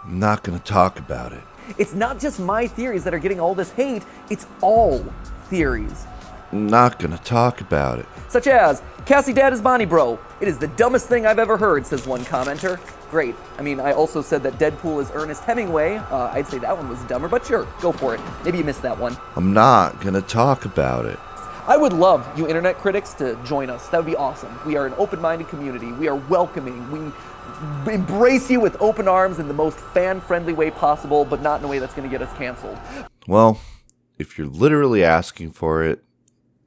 I'm not gonna talk about it. It's not just my theories that are getting all this hate, it's all theories. I'm not gonna talk about it. Such as, Cassie Dad is Bonnie Bro. It is the dumbest thing I've ever heard, says one commenter. Great. I mean, I also said that Deadpool is Ernest Hemingway. I'd say that one was dumber, but sure, go for it. Maybe you missed that one. I'm not gonna talk about it. I would love you internet critics to join us. That would be awesome. We are an open-minded community. We are welcoming. We embrace you with open arms in the most fan-friendly way possible, but not in a way that's going to get us canceled. Well, if you're literally asking for it,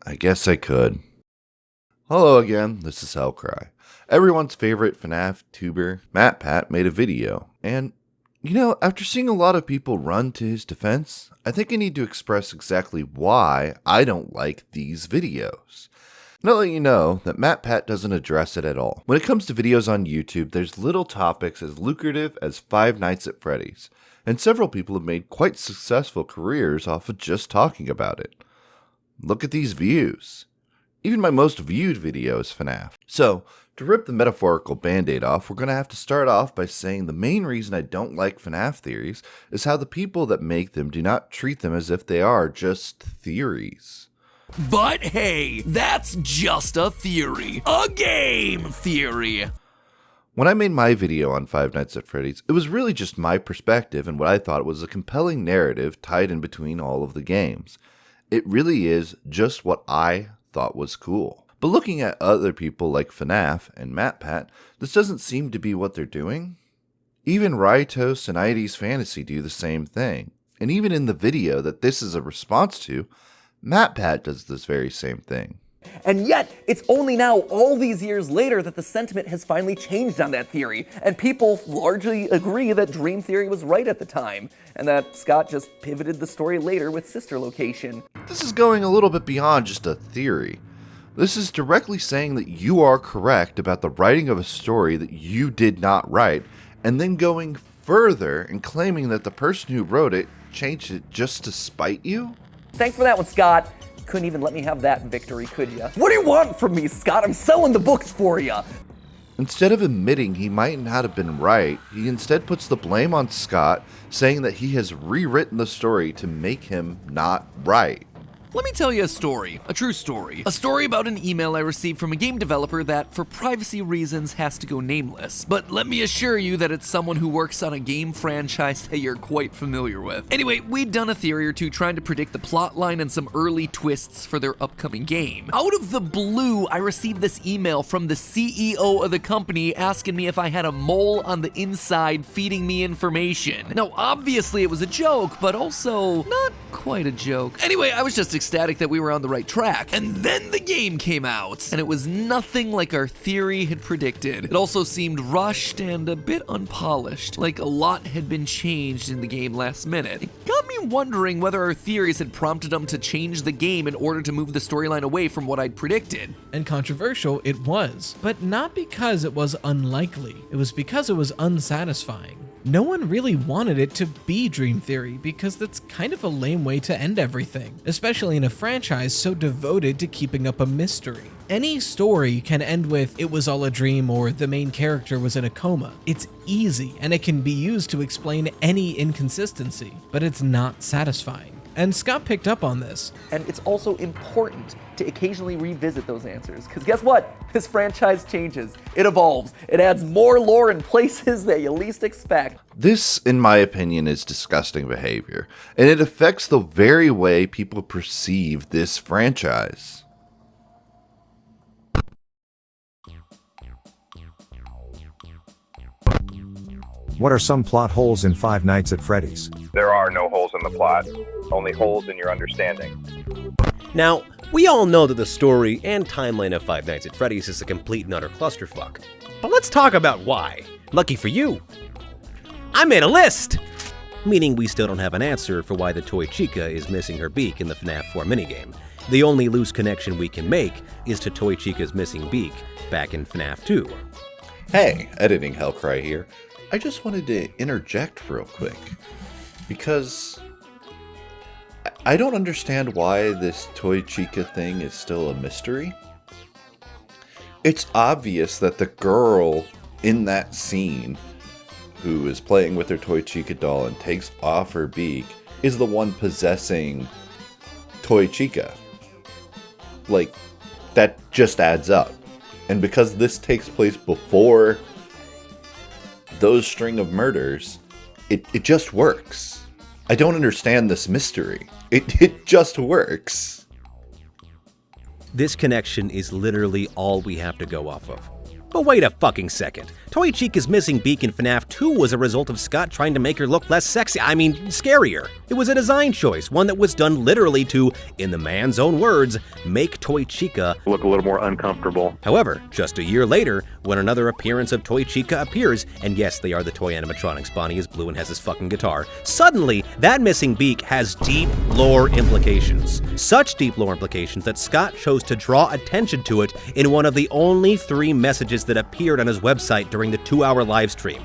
I guess I could. Hello again, this is Hellcry. Everyone's favorite FNAF tuber, Matpat, made a video, and after seeing a lot of people run to his defense, I think I need to express exactly why I don't like these videos. And I'll let you know that Matpat doesn't address it at all. When it comes to videos on YouTube, there's little topics as lucrative as Five Nights at Freddy's, and several people have made quite successful careers off of just talking about it. Look at these views. Even my most viewed video is FNAF. So, to rip the metaphorical band-aid off, we're going to have to start off by saying the main reason I don't like FNAF theories is how the people that make them do not treat them as if they are just theories. But hey, that's just a theory. A game theory. When I made my video on Five Nights at Freddy's, it was really just my perspective and what I thought was a compelling narrative tied in between all of the games. It really is just what I thought was cool. But looking at other people like FNAF and Matpat, this doesn't seem to be what they're doing. Even Rytos and ID's Fantasy do the same thing. And even in the video that this is a response to, Matpat does this very same thing. And yet, it's only now, all these years later, that the sentiment has finally changed on that theory, and people largely agree that Dream Theory was right at the time, and that Scott just pivoted the story later with Sister Location. This is going a little bit beyond just a theory. This is directly saying that you are correct about the writing of a story that you did not write, and then going further and claiming that the person who wrote it changed it just to spite you? Thanks for that one, Scott. Couldn't even let me have that victory, could ya? What do you want from me, Scott? I'm selling the books for ya. Instead of admitting he might not have been right, he instead puts the blame on Scott, saying that he has rewritten the story to make him not right. Let me tell you a story, a true story. A story about an email I received from a game developer that, for privacy reasons, has to go nameless. But let me assure you that it's someone who works on a game franchise that you're quite familiar with. Anyway, we'd done a theory or two trying to predict the plotline and some early twists for their upcoming game. Out of the blue, I received this email from the CEO of the company asking me if I had a mole on the inside feeding me information. Now, obviously it was a joke, but also not quite a joke. Anyway, I was just ecstatic that we were on the right track. And then the game came out, and it was nothing like our theory had predicted. It also seemed rushed and a bit unpolished, like a lot had been changed in the game last minute. It got me wondering whether our theories had prompted them to change the game in order to move the storyline away from what I'd predicted. And controversial it was, but not because it was unlikely. It was because it was unsatisfying. No one really wanted it to be Dream Theory because that's kind of a lame way to end everything, especially in a franchise so devoted to keeping up a mystery. Any story can end with "it was all a dream" or "the main character was in a coma." It's easy and it can be used to explain any inconsistency, but it's not satisfying. And Scott picked up on this. And it's also important to occasionally revisit those answers, because guess what? This franchise changes, it evolves, it adds more lore in places that you least expect. This, in my opinion, is disgusting behavior, and it affects the very way people perceive this franchise. What are some plot holes in Five Nights at Freddy's? There are no holes in the plot, only holes in your understanding. Now, we all know that the story and timeline of Five Nights at Freddy's is a complete and utter clusterfuck. But let's talk about why. Lucky for you, I made a list! Meaning we still don't have an answer for why the toy Chica is missing her beak in the FNAF 4 minigame. The only loose connection we can make is to Toy Chica's missing beak back in FNAF 2. Hey, Editing Hellcry here. I just wanted to interject real quick, because I don't understand why this Toy Chica thing is still a mystery. It's obvious that the girl in that scene who is playing with their Toy Chica doll and takes off her beak is the one possessing Toy Chica. Like, that just adds up. And because this takes place before those string of murders, it just works. I don't understand this mystery. It just works. This connection is literally all we have to go off of. But wait a fucking second. Toy Chica's missing beak in FNAF 2 was a result of Scott trying to make her look less sexy. I mean, scarier. It was a design choice, one that was done literally to, in the man's own words, make Toy Chica Look a little more uncomfortable. However, just a year later, when another appearance of Toy Chica appears, and yes, they are the toy animatronics, Bonnie is blue and has his fucking guitar, suddenly, that missing beak has deep lore implications. Such deep lore implications that Scott chose to draw attention to it in one of the only 3 messages that appeared on his website during the 2-hour live stream.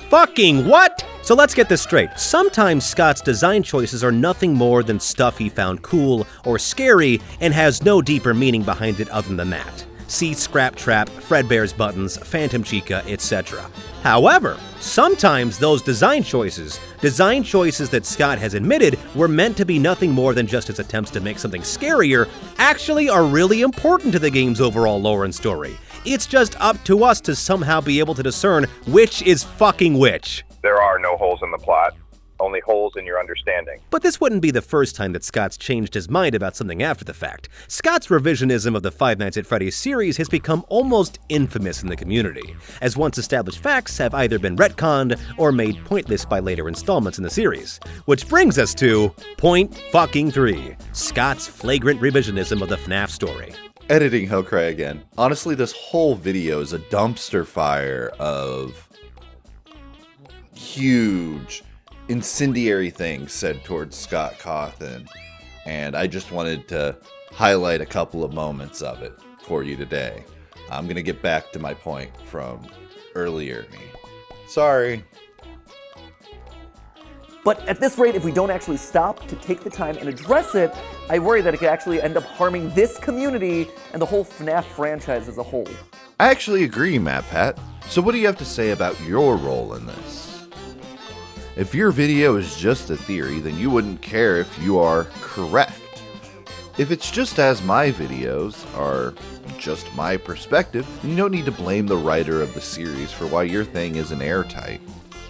Fucking what? So let's get this straight. Sometimes Scott's design choices are nothing more than stuff he found cool or scary and has no deeper meaning behind it other than that. See Scrap Trap, Fredbear's Buttons, Phantom Chica, etc. However, sometimes those design choices that Scott has admitted were meant to be nothing more than just his attempts to make something scarier, actually are really important to the game's overall lore and story. It's just up to us to somehow be able to discern which is fucking which. There are no holes in the plot, only holes in your understanding. But this wouldn't be the first time that Scott's changed his mind about something after the fact. Scott's revisionism of the Five Nights at Freddy's series has become almost infamous in the community, as once established facts have either been retconned or made pointless by later installments in the series. Which brings us to point fucking 3, Scott's flagrant revisionism of the FNAF story. Editing Hellcry again. Honestly, this whole video is a dumpster fire of huge incendiary things said towards Scott Cawthon, and I just wanted to highlight a couple of moments of it for you today. I'm gonna get back to my point from earlier. Sorry. But at this rate, if we don't actually stop to take the time and address it, I worry that it could actually end up harming this community and the whole FNAF franchise as a whole. I actually agree, Matpat. So what do you have to say about your role in this? If your video is just a theory, then you wouldn't care if you are correct. If it's just as my videos are just my perspective, then you don't need to blame the writer of the series for why your thing isn't airtight.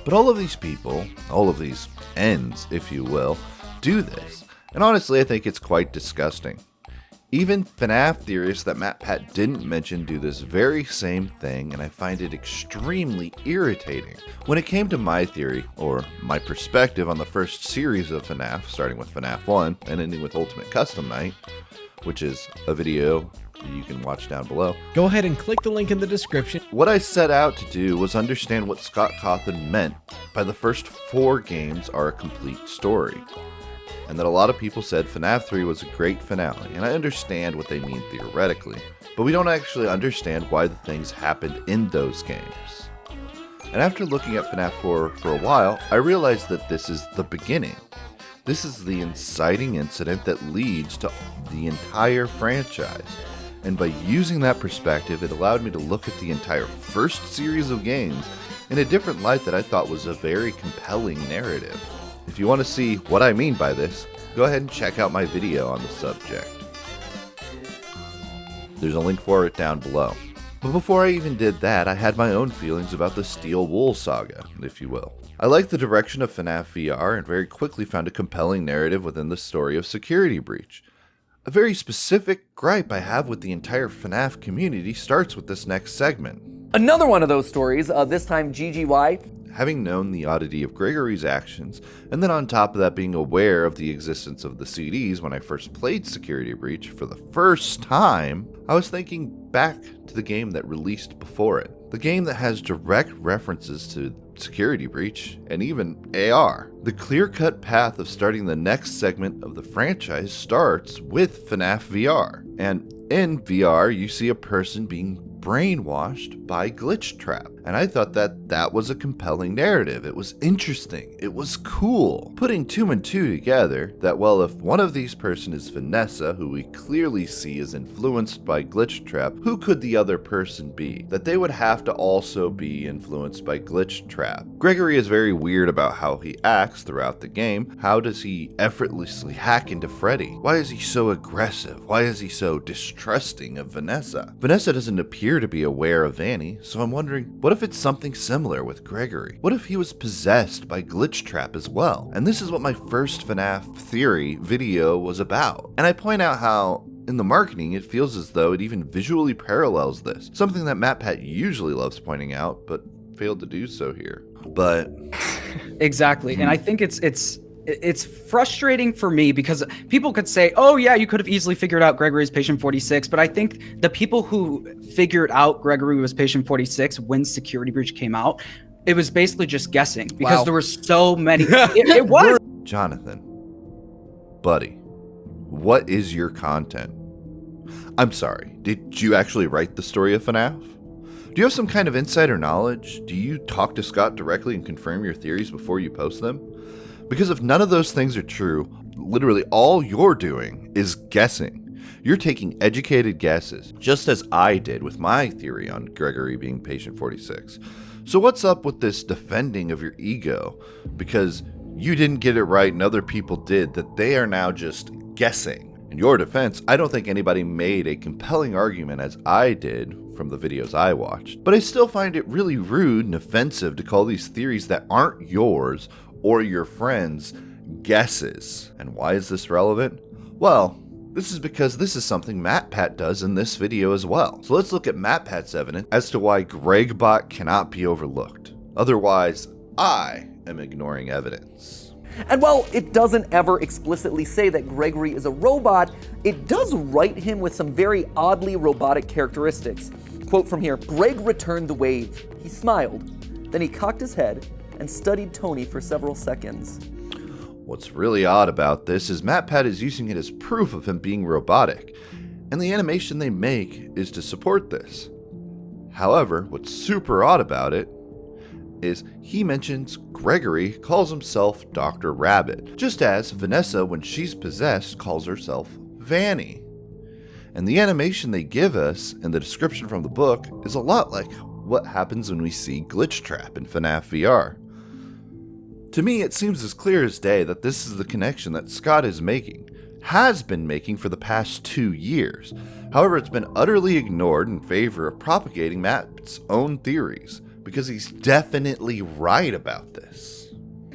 But all of these people, all of these ends, if you will, do this. And honestly, I think it's quite disgusting. Even FNAF theorists that Matpat didn't mention do this very same thing, and I find it extremely irritating. When it came to my theory, or my perspective on the first series of FNAF, starting with FNAF 1 and ending with Ultimate Custom Night, which is a video you can watch down below. Go ahead and click the link in the description. What I set out to do was understand what Scott Cawthon meant by the first 4 games are a complete story. And that a lot of people said FNAF 3 was a great finale, and I understand what they mean theoretically, but we don't actually understand why the things happened in those games. And after looking at FNAF 4 for a while, I realized that this is the beginning. This is the inciting incident that leads to the entire franchise. And by using that perspective, it allowed me to look at the entire first series of games in a different light that I thought was a very compelling narrative. If you want to see what I mean by this, go ahead and check out my video on the subject. There's a link for it down below. But before I even did that, I had my own feelings about the Steel Wool saga, if you will. I liked the direction of FNAF VR and very quickly found a compelling narrative within the story of Security Breach. A very specific gripe I have with the entire FNAF community starts with this next segment. Another one of those stories, this time GGY. Having known the oddity of Gregory's actions, and then on top of that being aware of the existence of the CDs when I first played Security Breach for the first time, I was thinking back to the game that released before it. The game that has direct references to Security Breach and even AR. The clear-cut path of starting the next segment of the franchise starts with FNAF VR. And in VR, you see a person being brainwashed by Glitch Trap. And I thought that that was a compelling narrative. It was interesting. It was cool. Putting 2 and 2 together, that well, if one of these person is Vanessa, who we clearly see is influenced by Glitchtrap, who could the other person be? That they would have to also be influenced by Glitchtrap. Gregory is very weird about how he acts throughout the game. How does he effortlessly hack into Freddy? Why is he so aggressive? Why is he so distrusting of Vanessa? Vanessa doesn't appear to be aware of Vanny, so I'm wondering, what if it's something similar with Gregory? What if he was possessed by Glitchtrap as well? And this is what my first FNAF theory video was about. And I point out how in the marketing, it feels as though it even visually parallels this, something that Matpat usually loves pointing out, but failed to do so here. But exactly, and I think it's frustrating for me because people could say, oh yeah, you could have easily figured out Gregory's patient 46, but I think the people who figured out Gregory was patient 46 when Security Breach came out, it was basically just guessing because there were so many. It was. Jonathan, buddy, what is your content? I'm sorry, did you actually write the story of FNAF? Do you have some kind of insider knowledge? Do you talk to Scott directly and confirm your theories before you post them? Because if none of those things are true, literally all you're doing is guessing. You're taking educated guesses, just as I did with my theory on Gregory being patient 46. So what's up with this defending of your ego? Because you didn't get it right and other people did, that they are now just guessing. In your defense, I don't think anybody made a compelling argument as I did from the videos I watched. But I still find it really rude and offensive to call these theories that aren't yours or your friends' guesses. And why is this relevant? Well, this is because this is something Matpat does in this video as well. So let's look at Matpat's evidence as to why GregBot cannot be overlooked. Otherwise, I am ignoring evidence. And while it doesn't ever explicitly say that Gregory is a robot, it does write him with some very oddly robotic characteristics. Quote from here, Greg returned the wave. He smiled. Then he cocked his head and studied Tony for several seconds. What's really odd about this is Matpat is using it as proof of him being robotic, and the animation they make is to support this. However, what's super odd about it is he mentions Gregory calls himself Dr. Rabbit, just as Vanessa, when she's possessed, calls herself Vanny. And the animation they give us in the description from the book is a lot like what happens when we see Glitchtrap in FNAF VR. To me, it seems as clear as day that this is the connection that Scott is making, has been making for the past 2 years. However, it's been utterly ignored in favor of propagating Matt's own theories, because he's definitely right about this.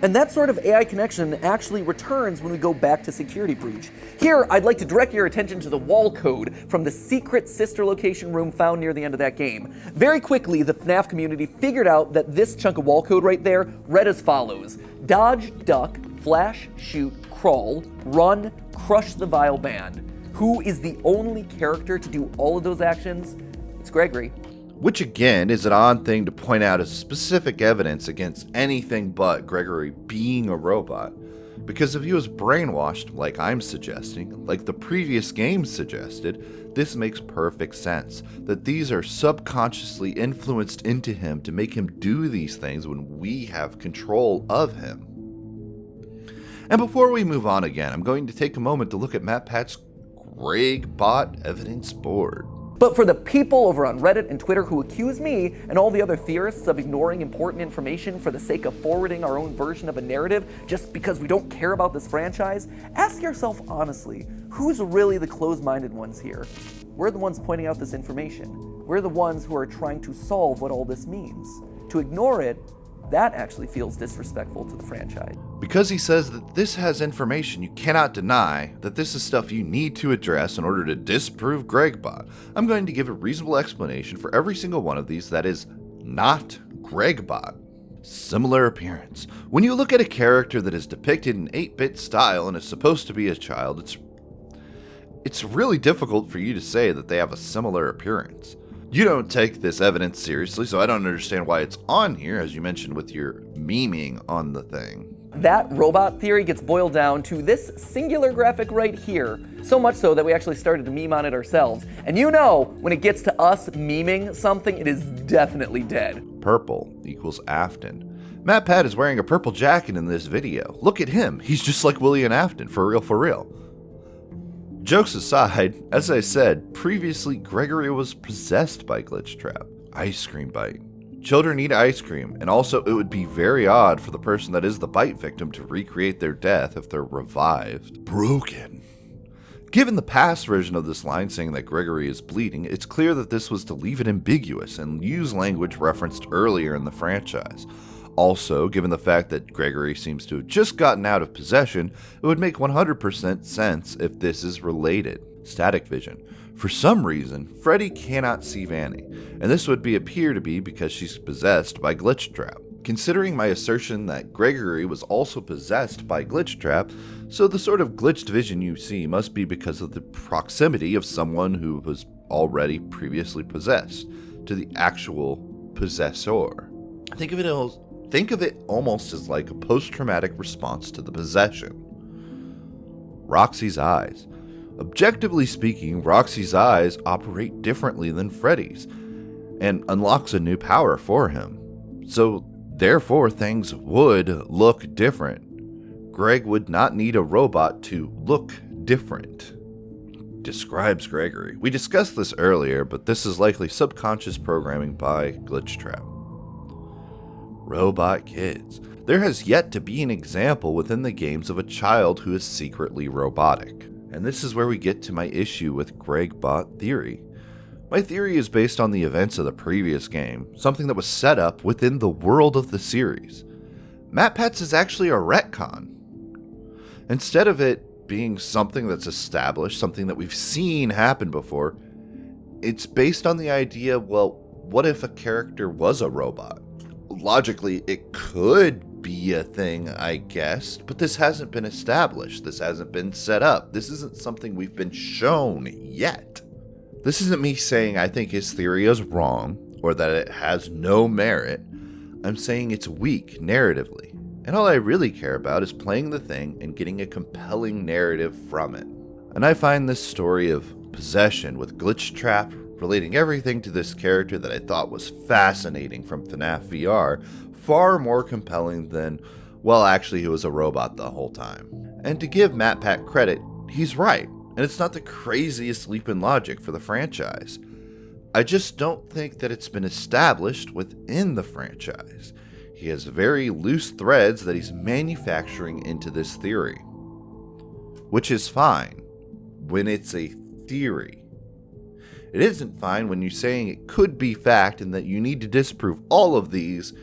And that sort of AI connection actually returns when we go back to Security Breach. Here, I'd like to direct your attention to the wall code from the secret sister location room found near the end of that game. Very quickly, the FNAF community figured out that this chunk of wall code right there read as follows: dodge, duck, flash, shoot, crawl, run, crush the vile band. Who is the only character to do all of those actions? It's Gregory. Which again is an odd thing to point out as specific evidence against anything but Gregory being a robot. Because if he was brainwashed, like I'm suggesting, like the previous game suggested, this makes perfect sense. That these are subconsciously influenced into him to make him do these things when we have control of him. And before we move on again, I'm going to take a moment to look at Matpat's GregBot evidence board. But for the people over on Reddit and Twitter who accuse me and all the other theorists of ignoring important information for the sake of forwarding our own version of a narrative just because we don't care about this franchise, ask yourself honestly, who's really the closed-minded ones here? We're the ones pointing out this information. We're the ones who are trying to solve what all this means. To ignore it, that actually feels disrespectful to the franchise. Because he says that this has information you cannot deny, that this is stuff you need to address in order to disprove GregBot, I'm going to give a reasonable explanation for every single one of these that is not GregBot. Similar appearance. When you look at a character that is depicted in 8-bit style and is supposed to be a child, it's really difficult for you to say that they have a similar appearance. You don't take this evidence seriously, so I don't understand why it's on here, as you mentioned with your memeing on the thing. That robot theory gets boiled down to this singular graphic right here, so much so that we actually started to meme on it ourselves. And you know, when it gets to us memeing something, it is definitely dead. Purple equals Afton. Matpat is wearing a purple jacket in this video. Look at him. He's just like William Afton, for real, for real. Jokes aside, as I said, previously Gregory was possessed by Glitch Trap. Ice cream bite. Children eat ice cream, and also it would be very odd for the person that is the bite victim to recreate their death if they're revived. Broken. Given the past version of this line saying that Gregory is bleeding, it's clear that this was to leave it ambiguous and use language referenced earlier in the franchise. Also, given the fact that Gregory seems to have just gotten out of possession, it would make 100% sense if this is related. Static vision. For some reason, Freddy cannot see Vanny, and this would appear to be because she's possessed by Glitch Trap. Considering my assertion that Gregory was also possessed by Glitch Trap, so the sort of glitched vision you see must be because of the proximity of someone who was already previously possessed to the actual possessor. Think of it almost as like a post-traumatic response to the possession. Roxy's eyes. Objectively speaking, Roxy's eyes operate differently than Freddy's, and unlocks a new power for him. So, therefore, things would look different. Greg would not need a robot to look different. Describes Gregory. We discussed this earlier, but this is likely subconscious programming by Glitch Trap. Robot kids. There has yet to be an example within the games of a child who is secretly robotic. And this is where we get to my issue with GregBot theory. My theory is based on the events of the previous game, something that was set up within the world of the series. Matpat's is actually a retcon. Instead of it being something that's established, something that we've seen happen before, it's based on the idea, well, what if a character was a robot? Logically, it could be a thing, I guess, but this hasn't been established. This hasn't been set up. This isn't something we've been shown yet. This isn't me saying I think his theory is wrong or that it has no merit. I'm saying it's weak narratively, and all I really care about is playing the thing and getting a compelling narrative from it. And I find this story of possession with Glitch Trap relating everything to this character that I thought was fascinating from FNAF VR far more compelling than, well, actually he was a robot the whole time. And to give Matpat credit, he's right, and it's not the craziest leap in logic for the franchise. I just don't think that it's been established within the franchise. He has very loose threads that he's manufacturing into this theory, which is fine when it's a theory. It isn't fine when you're saying it could be fact and that you need to disprove all of these,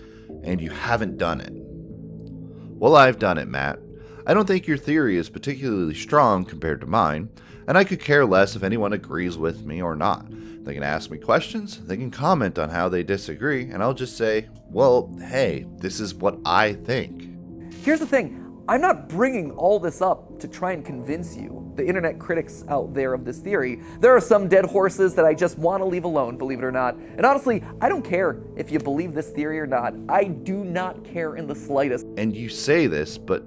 and you haven't done it. Well, I've done it, Matt. I don't think your theory is particularly strong compared to mine, and I could care less if anyone agrees with me or not. They can ask me questions, they can comment on how they disagree, and I'll just say, well, hey, this is what I think. Here's the thing. I'm not bringing all this up to try and convince you, the internet critics out there of this theory. There are some dead horses that I just want to leave alone, believe it or not. And honestly, I don't care if you believe this theory or not. I do not care in the slightest. And you say this, but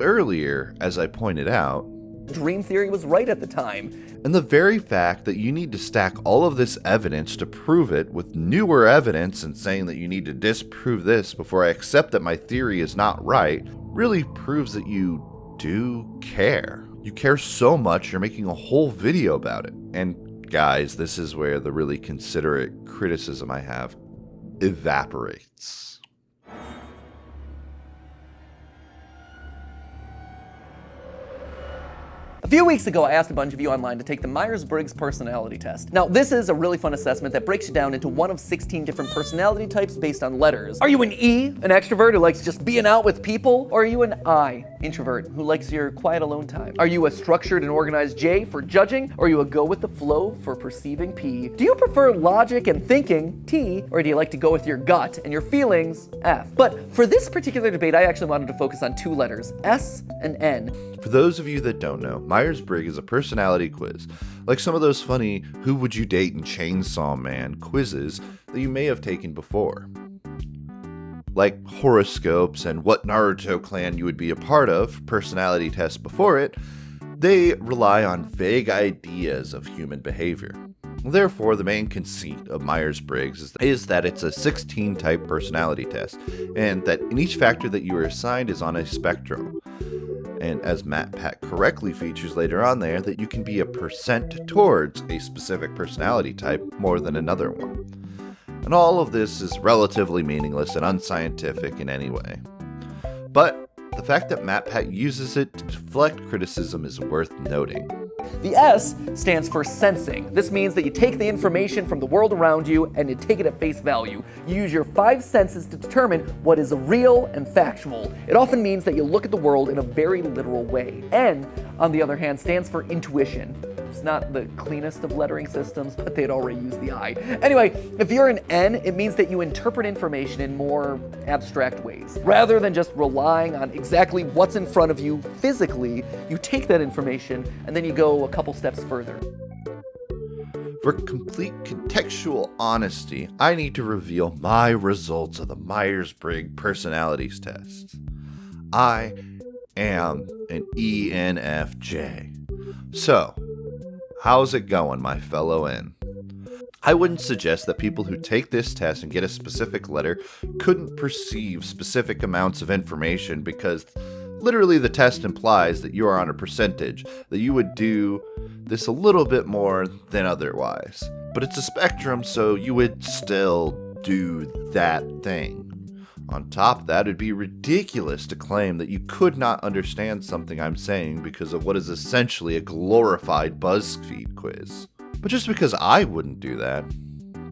earlier, as I pointed out, Dream theory was right at the time. And the very fact that you need to stack all of this evidence to prove it with newer evidence and saying that you need to disprove this before I accept that my theory is not right really proves that you do care. You care so much you're making a whole video about it. And guys, this is where the really considerate criticism I have evaporates. A few weeks ago, I asked a bunch of you online to take the Myers-Briggs personality test. Now, this is a really fun assessment that breaks you down into one of 16 different personality types based on letters. Are you an E, an extrovert who likes just being out with people? Or are you an I, introvert, who likes your quiet alone time? Are you a structured and organized J for judging? Or are you a go with the flow for perceiving P? Do you prefer logic and thinking, T? Or do you like to go with your gut and your feelings, F? But for this particular debate, I actually wanted to focus on two letters, S and N. For those of you that don't know, Myers-Briggs is a personality quiz, like some of those funny Who Would You Date in Chainsaw Man quizzes that you may have taken before. Like horoscopes and what Naruto clan you would be a part of, personality tests before it, they rely on vague ideas of human behavior. Therefore, the main conceit of Myers-Briggs is that it's a 16-type personality test, and that in each factor that you are assigned is on a spectrum. And as Matpat correctly features later on there, that you can be a percent towards a specific personality type more than another one. And all of this is relatively meaningless and unscientific in any way. But the fact that Matpat uses it to deflect criticism is worth noting. The S stands for sensing. This means that you take the information from the world around you and you take it at face value. You use your 5 senses to determine what is real and factual. It often means that you look at the world in a very literal way. N, on the other hand, stands for intuition. It's not the cleanest of lettering systems, but they'd already used the I. Anyway, if you're an N, it means that you interpret information in more abstract ways. Rather than just relying on exactly what's in front of you physically, you take that information and then you go a couple steps further. For complete contextual honesty, I need to reveal my results of the Myers-Briggs personalities test. I am an ENFJ. So, how's it going, my fellow N? I wouldn't suggest that people who take this test and get a specific letter couldn't perceive specific amounts of information, because literally the test implies that you are on a percentage, that you would do this a little bit more than otherwise. But it's a spectrum, so you would still do that thing. On top of that, it'd be ridiculous to claim that you could not understand something I'm saying because of what is essentially a glorified BuzzFeed quiz. But just because I wouldn't do that,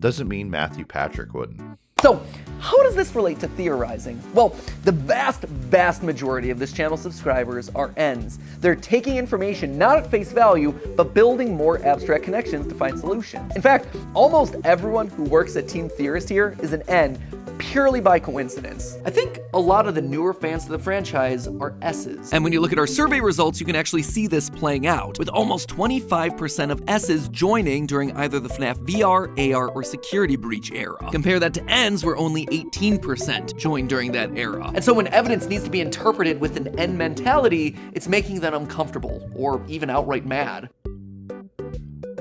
doesn't mean Matthew Patrick wouldn't. So, how does this relate to theorizing? Well, the vast majority of this channel's subscribers are Ns. They're taking information not at face value, but building more abstract connections to find solutions. In fact, almost everyone who works at Team Theorist here is an N, purely by coincidence. I think a lot of the newer fans of the franchise are S's. And when you look at our survey results, you can actually see this playing out, with almost 25% of S's joining during either the FNAF VR, AR, or Security Breach era. Compare that to N's, where only 18% joined during that era. And so when evidence needs to be interpreted with an N mentality, it's making them uncomfortable, or even outright mad.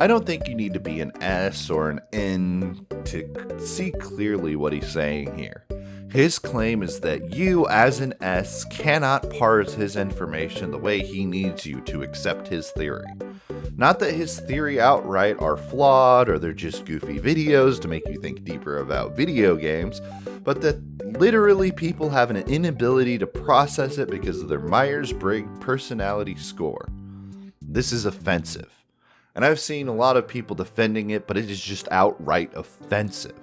I don't think you need to be an S or an N to see clearly what he's saying here. His claim is that you, as an S, cannot parse his information the way he needs you to accept his theory. Not that his theory outright are flawed or they're just goofy videos to make you think deeper about video games, but that literally people have an inability to process it because of their Myers-Briggs personality score. This is offensive. And I've seen a lot of people defending it, but it is just outright offensive.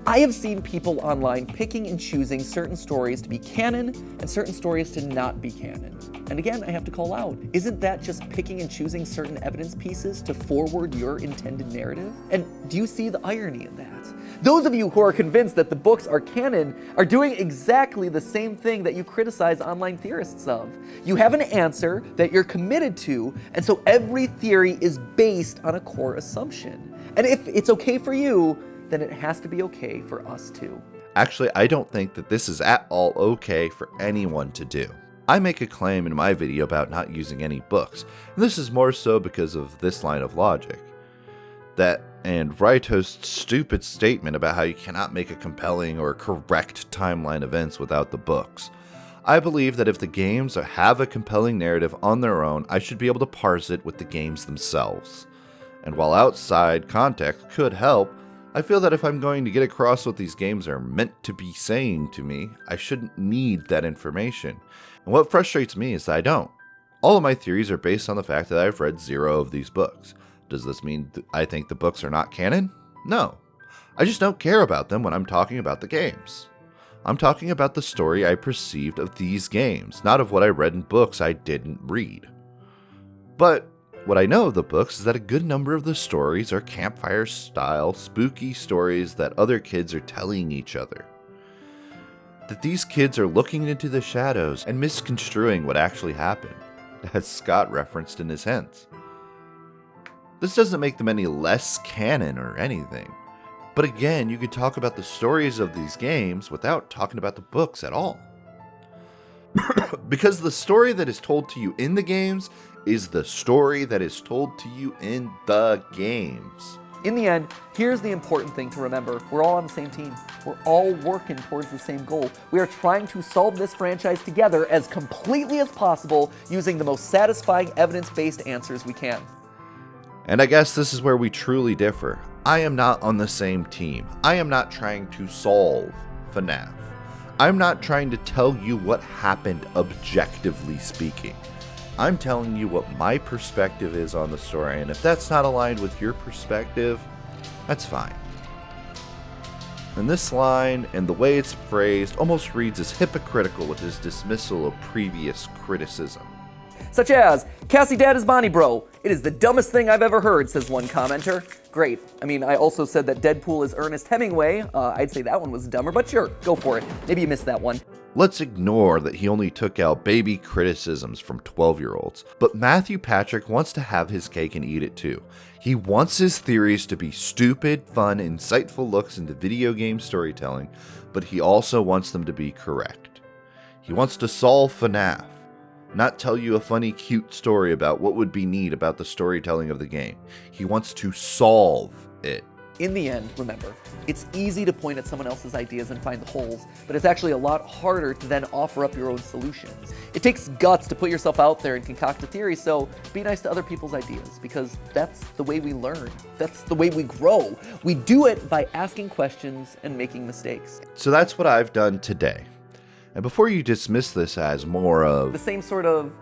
I have seen people online picking and choosing certain stories to be canon and certain stories to not be canon. And again, I have to call out, isn't that just picking and choosing certain evidence pieces to forward your intended narrative? And do you see the irony in that? Those of you who are convinced that the books are canon are doing exactly the same thing that you criticize online theorists of. You have an answer that you're committed to, and so every theory is based on a core assumption. And if it's okay for you, then it has to be okay for us too. Actually, I don't think that this is at all okay for anyone to do. I make a claim in my video about not using any books, and this is more so because of this line of logic. That and Raito's stupid statement about how you cannot make a compelling or correct timeline events without the books. I believe that if the games have a compelling narrative on their own, I should be able to parse it with the games themselves. And while outside context could help, I feel that if I'm going to get across what these games are meant to be saying to me, I shouldn't need that information. And what frustrates me is that I don't. All of my theories are based on the fact that I've read 0 of these books. Does this mean I think the books are not canon? No. I just don't care about them when I'm talking about the games. I'm talking about the story I perceived of these games, not of what I read in books I didn't read. But what I know of the books is that a good number of the stories are campfire-style, spooky stories that other kids are telling each other. That these kids are looking into the shadows and misconstruing what actually happened, as Scott referenced in his hints. This doesn't make them any less canon or anything. But again, you could talk about the stories of these games without talking about the books at all. Because the story that is told to you in the games is the story that is told to you in the games. In the end, here's the important thing to remember. We're all on the same team. We're all working towards the same goal. We are trying to solve this franchise together as completely as possible using the most satisfying evidence-based answers we can. And I guess this is where we truly differ. I am not on the same team. I am not trying to solve FNAF. I'm not trying to tell you what happened objectively speaking. I'm telling you what my perspective is on the story, and if that's not aligned with your perspective, that's fine. And this line, and the way it's phrased, almost reads as hypocritical with his dismissal of previous criticism. Such as, Cassie Dad is Bonnie Bro. It is the dumbest thing I've ever heard, says one commenter. Great. I mean, I also said that Deadpool is Ernest Hemingway. I'd say that one was dumber, but sure, go for it. Maybe you missed that one. Let's ignore that he only took out baby criticisms from 12-year-olds, but Matthew Patrick wants to have his cake and eat it too. He wants his theories to be stupid, fun, insightful looks into video game storytelling, but he also wants them to be correct. He wants to solve FNAF, not tell you a funny, cute story about what would be neat about the storytelling of the game. He wants to solve it. In the end, remember, it's easy to point at someone else's ideas and find the holes, but it's actually a lot harder to then offer up your own solutions. It takes guts to put yourself out there and concoct a theory, so be nice to other people's ideas, because that's the way we learn. That's the way we grow. We do it by asking questions and making mistakes. So that's what I've done today. And before you dismiss this as more of the same sort of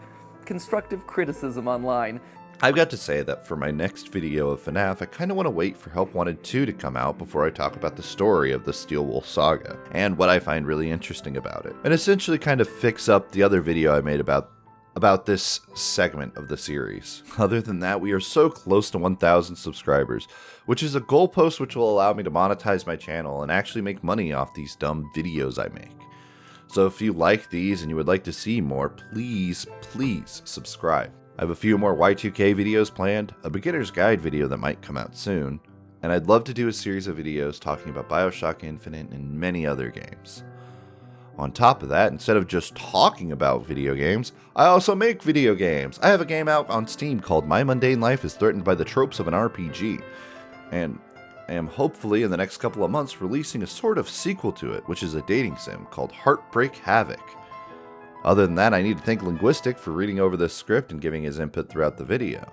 constructive criticism online, I've got to say that for my next video of FNAF, I kind of want to wait for Help Wanted 2 to come out before I talk about the story of the Steel Wolf Saga, and what I find really interesting about it. And essentially kind of fix up the other video I made about this segment of the series. Other than that, we are so close to 1,000 subscribers, which is a goalpost which will allow me to monetize my channel and actually make money off these dumb videos I make. So if you like these and you would like to see more, please subscribe. I have a few more Y2K videos planned, a beginner's guide video that might come out soon, and I'd love to do a series of videos talking about BioShock Infinite and many other games. On top of that, instead of just talking about video games, I also make video games. I have a game out on Steam called My Mundane Life is Threatened by the Tropes of an RPG, and I am hopefully in the next couple of months releasing a sort of sequel to it, which is a dating sim called Heartbreak Havoc. Other than that, I need to thank Linguistic for reading over this script and giving his input throughout the video.